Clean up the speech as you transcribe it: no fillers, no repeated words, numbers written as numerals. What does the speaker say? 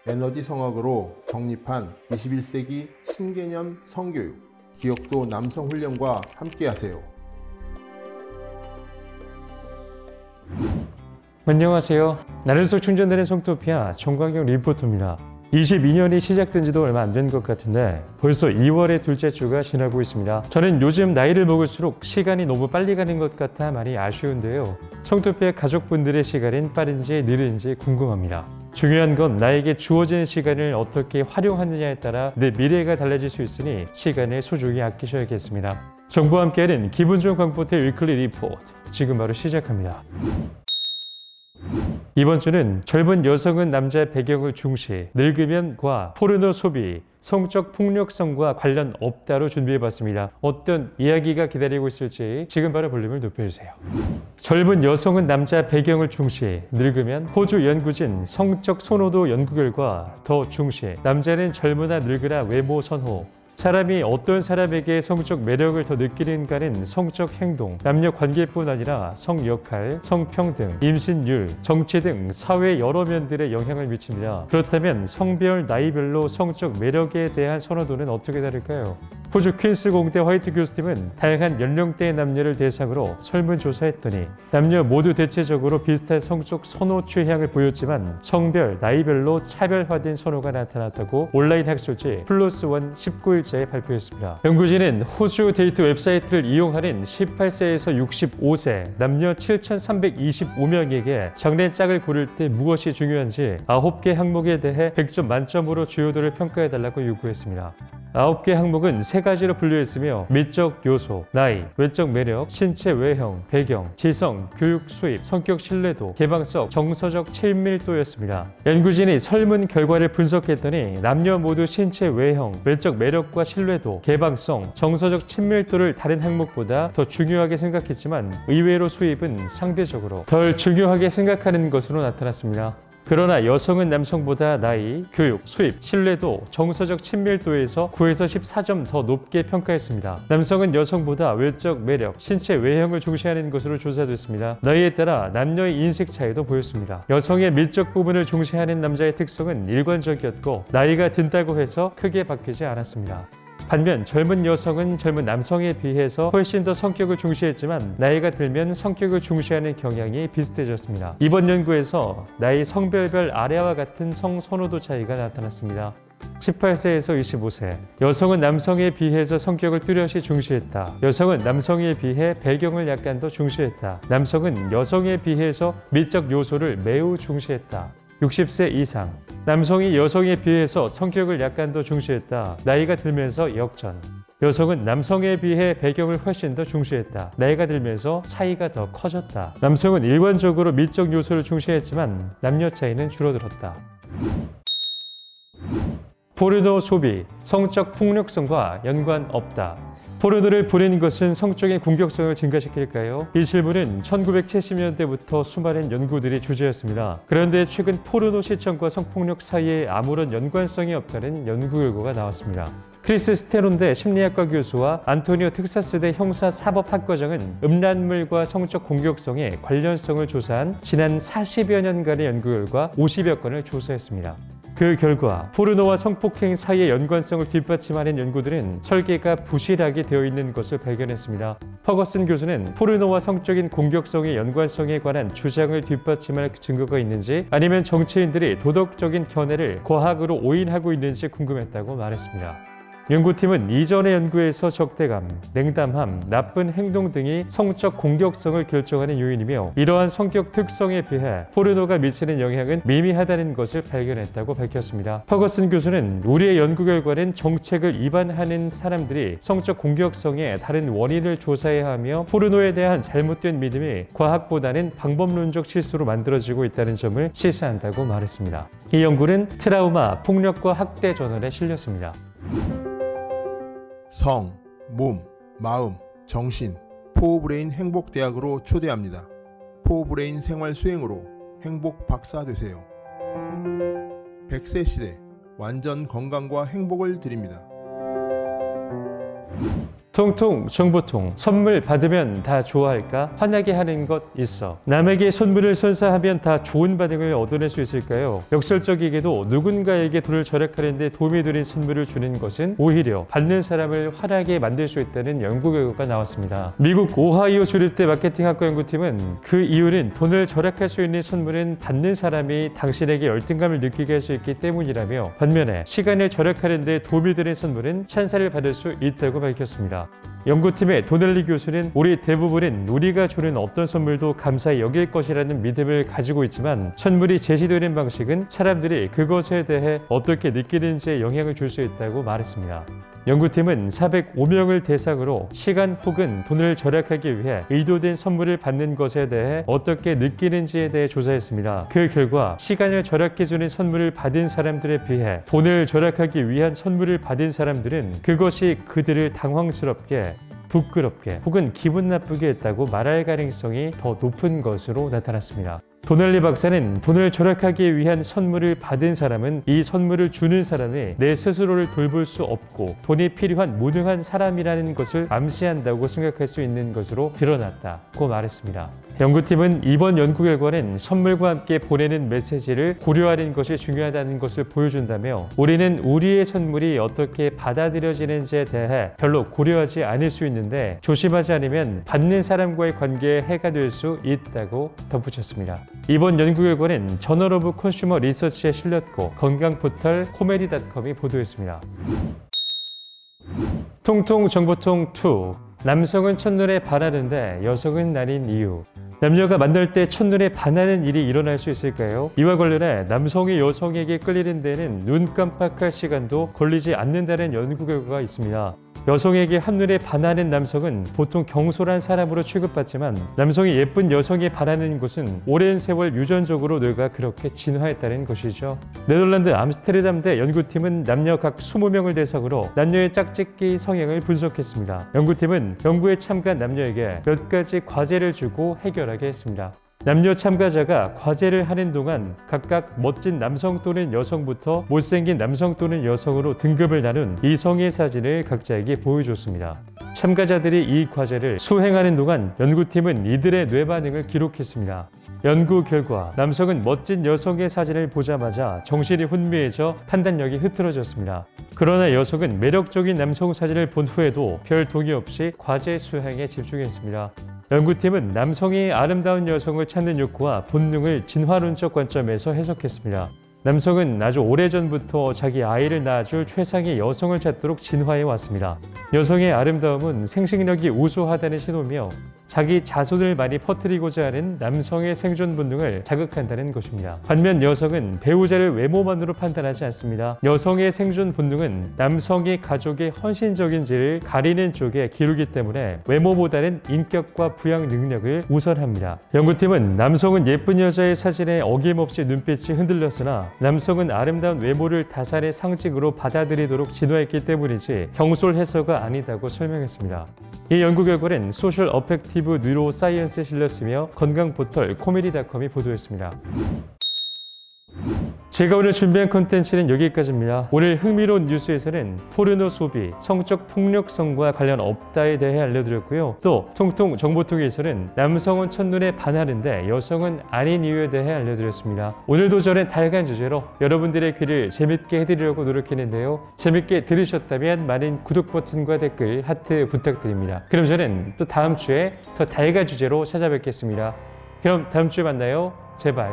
에너지 성악으로 정립한 21세기 신개념 성교육, 기억도 남성 훈련과 함께하세요. 안녕하세요. 나를 속 충전되는 송토피아 정광경 리포터입니다. 22년이 시작된 지도 얼마 안 된 것 같은데 벌써 2월의 둘째 주가 지나고 있습니다. 저는 요즘 나이를 먹을수록 시간이 너무 빨리 가는 것 같아 많이 아쉬운데요. 송토피아 가족분들의 시간은 빠른지 느린지 궁금합니다. 중요한 건 나에게 주어진 시간을 어떻게 활용하느냐에 따라 내 미래가 달라질 수 있으니 시간을 소중히 아끼셔야겠습니다. 정보와 함께하는 기분 좋은 광포의 위클리 리포트, 지금 바로 시작합니다. 이번 주는 젊은 여성은 남자의 배경을 중시, 늙으면 과, 포르노 소비, 성적 폭력성과 관련 없다로 준비해봤습니다. 어떤 이야기가 기다리고 있을지 지금 바로 볼륨을 높여주세요. 젊은 여성은 남자 배경을 중시, 늙으면 호주 연구진 성적 선호도 연구 결과 더 중시, 남자는 젊으나 늙으나 외모 선호, 사람이 어떤 사람에게 성적 매력을 더 느끼는가는 성적 행동, 남녀 관계뿐 아니라 성 역할, 성평등, 임신율, 정치 등 사회 여러 면들에 영향을 미칩니다. 그렇다면 성별, 나이별로 성적 매력에 대한 선호도는 어떻게 다를까요? 호주 퀸스 공대 화이트 교수팀은 다양한 연령대의 남녀를 대상으로 설문조사했더니 남녀 모두 대체적으로 비슷한 성적 선호 취향을 보였지만 성별, 나이별로 차별화된 선호가 나타났다고 온라인 학술지 플러스원 19일자에 발표했습니다. 연구진은 호주 데이트 웹사이트를 이용하는 18세에서 65세 남녀 7,325명에게 장래짝을 고를 때 무엇이 중요한지 9개 항목에 대해 100점 만점으로 주요도를 평가해달라고 요구했습니다. 9개 항목은 3가지로 분류했으며 미적 요소, 나이, 외적 매력, 신체 외형, 배경, 지성, 교육 수입, 성격 신뢰도, 개방성, 정서적 친밀도였습니다. 연구진이 설문 결과를 분석했더니 남녀 모두 신체 외형, 외적 매력과 신뢰도, 개방성, 정서적 친밀도를 다른 항목보다 더 중요하게 생각했지만 의외로 수입은 상대적으로 덜 중요하게 생각하는 것으로 나타났습니다. 그러나 여성은 남성보다 나이, 교육, 수입, 신뢰도, 정서적 친밀도에서 9에서 14점 더 높게 평가했습니다. 남성은 여성보다 외적 매력, 신체 외형을 중시하는 것으로 조사됐습니다. 나이에 따라 남녀의 인식 차이도 보였습니다. 여성의 밀적 부분을 중시하는 남자의 특성은 일관적이었고 나이가 든다고 해서 크게 바뀌지 않았습니다. 반면 젊은 여성은 젊은 남성에 비해서 훨씬 더 성격을 중시했지만 나이가 들면 성격을 중시하는 경향이 비슷해졌습니다. 이번 연구에서 나이 성별별 아래와 같은 성선호도 차이가 나타났습니다. 18세에서 25세, 여성은 남성에 비해서 성격을 뚜렷이 중시했다. 여성은 남성에 비해 배경을 약간 더 중시했다. 남성은 여성에 비해서 미적 요소를 매우 중시했다. 60세 이상, 남성이 여성에 비해서 성격을 약간 더 중시했다. 나이가 들면서 역전. 여성은 남성에 비해 배경을 훨씬 더 중시했다. 나이가 들면서 차이가 더 커졌다. 남성은 일관적으로 미적 요소를 중시했지만 남녀 차이는 줄어들었다. 포르노 소비, 성적 폭력성과 연관 없다. 포르노를 보는 것은 성적인 공격성을 증가시킬까요? 이 질문은 1970년대부터 수많은 연구들이 주제였습니다. 그런데 최근 포르노 시청과 성폭력 사이에 아무런 연관성이 없다는 연구 결과가 나왔습니다. 크리스 스테론대 심리학과 교수와 안토니오 텍사스대 형사사법학과장은 음란물과 성적 공격성의 관련성을 조사한 지난 40여 년간의 연구 결과 50여 건을 조사했습니다. 그 결과 포르노와 성폭행 사이의 연관성을 뒷받침하는 연구들은 설계가 부실하게 되어 있는 것을 발견했습니다. 퍼거슨 교수는 포르노와 성적인 공격성의 연관성에 관한 주장을 뒷받침할 증거가 있는지 아니면 정치인들이 도덕적인 견해를 과학으로 오인하고 있는지 궁금했다고 말했습니다. 연구팀은 이전의 연구에서 적대감, 냉담함, 나쁜 행동 등이 성적 공격성을 결정하는 요인이며 이러한 성격 특성에 비해 포르노가 미치는 영향은 미미하다는 것을 발견했다고 밝혔습니다. 퍼거슨 교수는 우리의 연구 결과는 정책을 위반하는 사람들이 성적 공격성의 다른 원인을 조사해야 하며 포르노에 대한 잘못된 믿음이 과학보다는 방법론적 실수로 만들어지고 있다는 점을 시사한다고 말했습니다. 이 연구는 트라우마, 폭력과 학대 저널에 실렸습니다. 성, 몸, 마음, 정신, 포브레인 행복대학으로 초대합니다. 포브레인 생활 수행으로 행복 박사 되세요. 100세 시대 완전 건강과 행복을 드립니다. 통통 정보통. 선물 받으면 다 좋아할까? 화나게 하는 것 있어. 남에게 선물을 선사하면 다 좋은 반응을 얻어낼 수 있을까요? 역설적이게도 누군가에게 돈을 절약하는 데 도움이 되는 선물을 주는 것은 오히려 받는 사람을 화나게 만들 수 있다는 연구 결과가 나왔습니다. 미국 오하이오 주립대 마케팅학과 연구팀은 그 이유는 돈을 절약할 수 있는 선물은 받는 사람이 당신에게 열등감을 느끼게 할 수 있기 때문이라며, 반면에 시간을 절약하는 데 도움이 되는 선물은 찬사를 받을 수 있다고 밝혔습니다. 연구팀의 도넬리 교수는 우리 대부분은 우리가 주는 어떤 선물도 감사히 여길 것이라는 믿음을 가지고 있지만, 선물이 제시되는 방식은 사람들이 그것에 대해 어떻게 느끼는지에 영향을 줄 수 있다고 말했습니다. 연구팀은 405명을 대상으로 시간 혹은 돈을 절약하기 위해 의도된 선물을 받는 것에 대해 어떻게 느끼는지에 대해 조사했습니다. 그 결과 시간을 절약해주는 선물을 받은 사람들에 비해 돈을 절약하기 위한 선물을 받은 사람들은 그것이 그들을 당황스럽게, 부끄럽게 혹은 기분 나쁘게 했다고 말할 가능성이 더 높은 것으로 나타났습니다. 도넬리 박사는 돈을 절약하기 위한 선물을 받은 사람은 이 선물을 주는 사람이 내 스스로를 돌볼 수 없고 돈이 필요한 무능한 사람이라는 것을 암시한다고 생각할 수 있는 것으로 드러났다고 말했습니다. 연구팀은 이번 연구 결과는 선물과 함께 보내는 메시지를 고려하는 것이 중요하다는 것을 보여준다며, 우리는 우리의 선물이 어떻게 받아들여지는지에 대해 별로 고려하지 않을 수 있는데 조심하지 않으면 받는 사람과의 관계에 해가 될 수 있다고 덧붙였습니다. 이번 연구 결과는 저널 오브 컨슈머 리서치에 실렸고 건강 포털 코메디닷컴이 보도했습니다. 통통 정보통 2. 남성은 첫눈에 반하는데 여성은 아닌 이유. 남녀가 만날 때 첫눈에 반하는 일이 일어날 수 있을까요? 이와 관련해 남성이 여성에게 끌리는 데는 눈 깜빡할 시간도 걸리지 않는다는 연구 결과가 있습니다. 여성에게 한눈에 반하는 남성은 보통 경솔한 사람으로 취급받지만, 남성이 예쁜 여성에 반하는 것은 오랜 세월 유전적으로 뇌가 그렇게 진화했다는 것이죠. 네덜란드 암스테르담대 연구팀은 남녀 각 20명을 대상으로 남녀의 짝짓기 성향을 분석했습니다. 연구팀은 연구에 참가한 남녀에게 몇 가지 과제를 주고 해결하게 했습니다. 남녀 참가자가 과제를 하는 동안 각각 멋진 남성 또는 여성부터 못생긴 남성 또는 여성으로 등급을 나눈 이성의 사진을 각자에게 보여줬습니다. 참가자들이 이 과제를 수행하는 동안 연구팀은 이들의 뇌 반응을 기록했습니다. 연구 결과 남성은 멋진 여성의 사진을 보자마자 정신이 혼미해져 판단력이 흐트러졌습니다. 그러나 여성은 매력적인 남성 사진을 본 후에도 별 동의 없이 과제 수행에 집중했습니다. 연구팀은 남성이 아름다운 여성을 찾는 욕구와 본능을 진화론적 관점에서 해석했습니다. 남성은 아주 오래전부터 자기 아이를 낳아줄 최상의 여성을 찾도록 진화해 왔습니다. 여성의 아름다움은 생식력이 우수하다는 신호며 자기 자손을 많이 퍼뜨리고자 하는 남성의 생존 본능을 자극한다는 것입니다. 반면 여성은 배우자를 외모만으로 판단하지 않습니다. 여성의 생존 본능은 남성이 가족의 헌신적인지를 가리는 쪽에 기울기 때문에 외모보다는 인격과 부양 능력을 우선합니다. 연구팀은 남성은 예쁜 여자의 사진에 어김없이 눈빛이 흔들렸으나 남성은 아름다운 외모를 다산의 상징으로 받아들이도록 진화했기 때문이지 경솔해서가 아니다고 설명했습니다. 이 연구 결과는 소셜 어펙티브 뉴로 사이언스에 실렸으며 건강 포털 코미디닷컴이 보도했습니다. 제가 오늘 준비한 콘텐츠는 여기까지입니다. 오늘 흥미로운 뉴스에서는 포르노 소비, 성적 폭력성과 관련 없다에 대해 알려드렸고요. 또 통통 정보통에서는 남성은 첫눈에 반하는데 여성은 아닌 이유에 대해 알려드렸습니다. 오늘도 저는 다양한 주제로 여러분들의 귀를 재밌게 해드리려고 노력했는데요. 재밌게 들으셨다면 많은 구독 버튼과 댓글, 하트 부탁드립니다. 그럼 저는 또 다음 주에 더 다양한 주제로 찾아뵙겠습니다. 그럼 다음 주에 만나요. 제발.